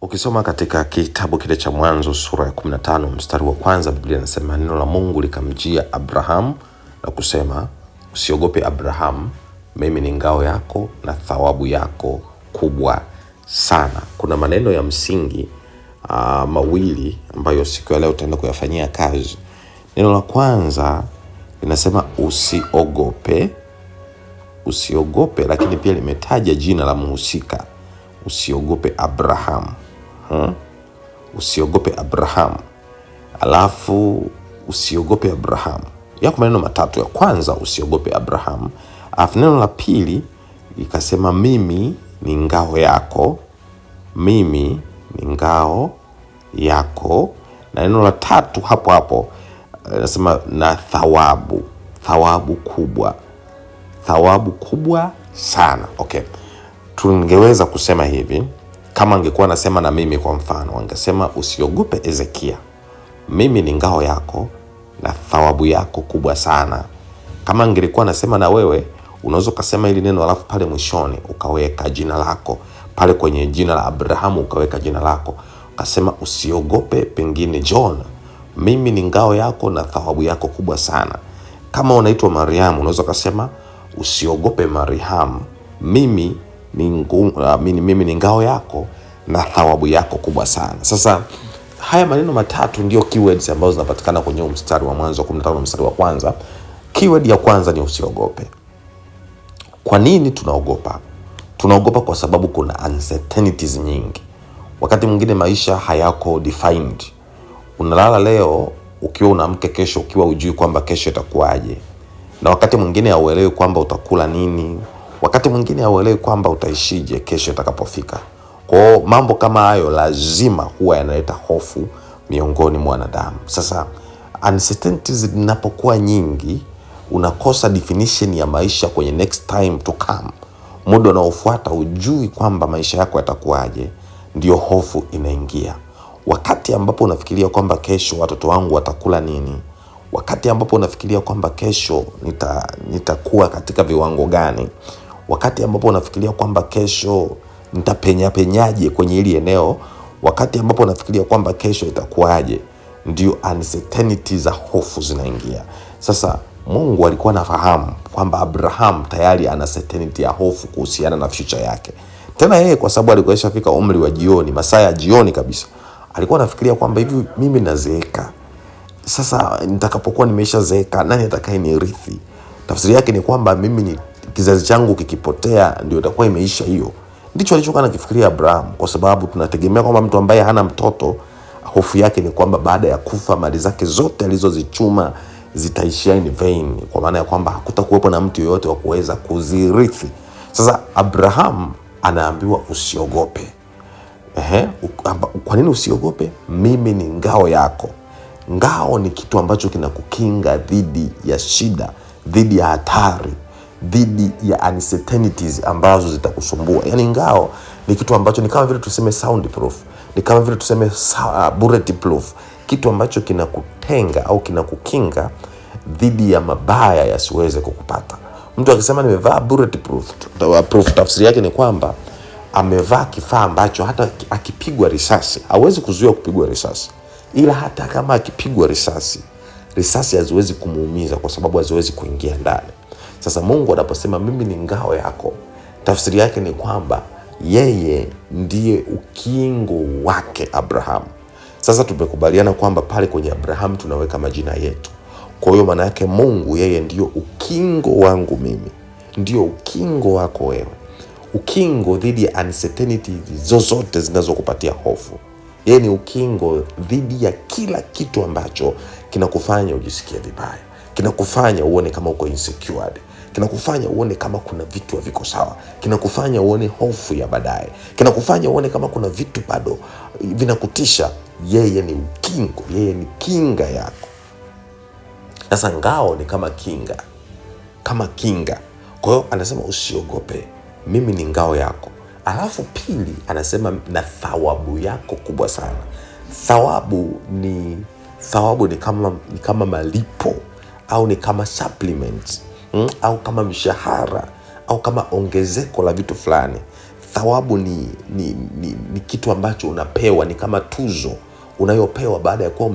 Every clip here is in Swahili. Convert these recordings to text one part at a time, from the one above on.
Ukisoma katika kitabu kile cha Mwanzo sura ya 15 mstari wa kwanza, Biblia inasema neno la Mungu likamjia Abraham na kusema, usiogope Abraham, mimi ni ngao yako na thawabu yako kubwa sana. Kuna maneno ya msingi mawili ambayo siku ya leo tutaenda kuyafanyia kazi. Neno la kwanza linasema usiogope, lakini pia limetaja jina la mhusika. Usiogope Abraham. Usiogope Abraham. Alafu usiogope Abraham. Yako maneno matatu. Ya kwanza usiogope Abraham. Alafu neno la pili ikasema mimi ni ngao yako. Mimi ni ngao yako. Na neno la tatu hapo nasema na thawabu. Thawabu kubwa. Thawabu kubwa sana. Okay. Tungeweza kusema hivi, kama angekuwa nasema na mimi kwa mfano, angesema usiogope Ezekia, mimi ni ngao yako na thawabu yako kubwa sana. Kama angelikuwa nasema na wewe, unaweza kusema hili neno alafu pale mwishoni ukaweka jina lako, pale kwenye jina la Abrahamu ukaweka jina lako, ukasema usiogope pengine John, mimi ni ngao yako na thawabu yako kubwa sana. Kama unaitwa Mariamu, unaweza kusema usiogope Mariamu, mimi ni ngao yako na thawabu yako kubwa sana. Sasa haya maneno matatu ndio keywords ambazo zinapatikana kwenye mstari wa Mwanzo 15 mstari wa kwanza. Keyword ya kwanza ni usiogope. Kwa nini tunaogopa? Tunaogopa kwa sababu kuna uncertainties nyingi. Wakati mwingine maisha hayako defined. Unalala leo ukiwa unaamka kesho ukiwa hujui kwamba kesho itakuwaje. Na wakati mwingine hauelewi kwamba utakula nini. Wakati mwingine hauelewi kwamba utaishije kesho itakapofika. Kwa mambo kama hayo lazima huwa yanaleta hofu miongoni mwa wanadamu. Sasa uncertainties zinapokuwa nyingi, unakosa definition ya maisha kwenye next time to come. Muda unaofuata hujui kwamba maisha yako yatakuwaje, ndio hofu inaingia. Wakati ambapo unafikiria kwamba kesho watoto wangu watakula nini, wakati ambapo unafikiria kwamba kesho nitakuwa katika viwango gani, wakati ambapo unafikiria kwamba kesho nitapenyaje kwenye hili eneo, wakati ambapo unafikiria kwamba kesho itakuwaje, ndio uncertainty za hofu zinaingia. Sasa Mungu alikuwa anafahamu kwamba Abraham tayari ana certainty ya hofu kuhusiana na future yake. Tena yeye kwa sababu alikuwa ameshafika umri wa jioni, masaa ya jioni kabisa, alikuwa anafikiria kwamba hivi mimi nazeeka. Sasa nitakapokuwa nimeshazeeka, nani atakayenirithi? Tafsiri yake ni kwamba mimi ni kizazi changu kikipotea ndio itakuwa imeisha hiyo. Ndicho alichokuwa anakifikiria Abraham, kwa sababu tunategemea kwamba mtu ambaye hana mtoto, hofu yake ni kwamba baada ya kufa mali zake zote alizozichuma zitaishia in vain, kwa maana ya kwamba hakutakuwepo na mtu yeyote wa kuweza kuzirithi. Sasa Abraham anaambiwa usiogope. Kwa nini usiogope? Mimi ni ngao yako. Ngao ni kitu ambacho kinakukinga dhidi ya shida, dhidi ya hatari, dhidi ya uncertainties ambazo zitakusumbua. Yaani ngao ni kitu ambacho ni kama vile tuseme soundproof, ni kama vile tuseme bulletproof, kitu ambacho kinakutenga au kinakukinga dhidi ya mabaya yasiweze kukupata. Mtu akisema nimevaa bulletproof, tafsiri yake ni kwamba amevaa kifaa ambacho hata akipigwa risasi hawezi kuzuia kupigwa risasi, ila hata kama akipigwa risasi haziwezi kumuumiza kwa sababu haziwezi kuingia ndani. Sasa Mungu anaposema mimi ni ngao yako, tafsiri yake ni kwamba yeye ndiye ukingo wake Abraham. Sasa tumekubaliana kwamba pale kwenye Abraham tunaweka majina yetu. Kwa hiyo maana yake Mungu yeye ndio ukingo wangu mimi, ndio ukingo wako wewe. Ukingo dhidi ya uncertainty zozote zinazokupatia hofu. Yeye ni ukingo dhidi ya kila kitu ambacho kinakufanya ujisikie vibaya, kinakufanya uone kama uko insecure, kinakufanya uone kama kuna vitu haviko sawa, kinakufanya uone hofu ya baadaye, kinakufanya uone kama kuna vitu bado vinakutisha. Yeye ni ukingo, yeye ni kinga yako. Sasa ngao ni kama kinga. Kwa hiyo anasema usiogope, mimi ni ngao yako. Alafu pili anasema na thawabu yako kubwa sana. Thawabu ni kama malipo, au ni kama supplement, au kama mshahara, au kama ongezeko la vitu fulani. thawabu ni kitu ambacho unapewa, ni kama tuzo unayopewa baada ya kuwa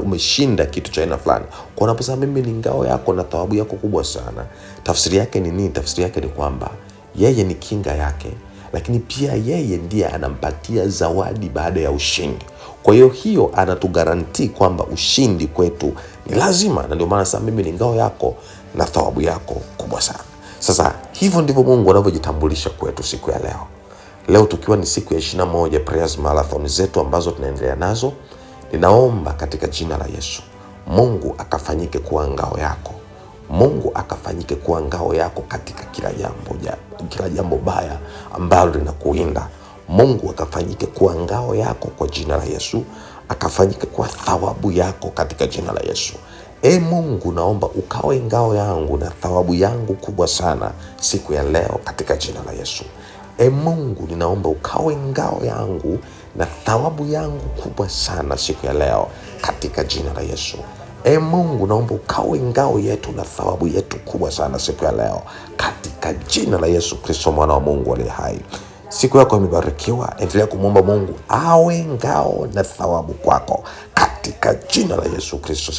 umeshinda kitu cha aina fulani. Kwa unaposema mimi ni ngao yako na thawabu yako kubwa sana, tafsiri yake ni nini? Tafsiri yake ni kwamba yeye ni kinga yake, lakini pia yeye ndiye anampatia zawadi baada ya ushindi. Kwa hiyo anatugaranti kwamba ushindi kwetu ni lazima, na ndio maana sasa mimi ni ngao yako na thawabu yako kubwa sana. Sasa hivyo ndivyo Mungu anavyojitambulisha kwetu siku ya leo. Leo tukiwa ni siku ya 21 prayers marathon zetu ambazo tunaendelea nazo, ninaomba katika jina la Yesu, Mungu akafanyike kuwa ngao yako. Mungu akafanyike kuwa ngao yako katika kila jambo baya ambalo linakuinda. Mungu akafanyike kuwa ngao yako kwa jina la Yesu, akafanyike kuwa thawabu yako katika jina la Yesu. Mungu, naomba ukawe ngao yangu na thawabu yangu kubwa sana siku ya leo katika jina la Yesu. Mungu, ninaomba ukawe ngao yangu na thawabu yangu kubwa sana siku ya leo katika jina la Yesu. Mungu, naomba ukawe ngao yetu na thawabu yetu kubwa sana siku ya leo katika jina la Yesu Kristo, mwana wa Mungu aliye hai. Siku yako imebarikiwa. Endelea kumwomba Mungu awe ngao na thawabu kwako katika jina la Yesu Kristo.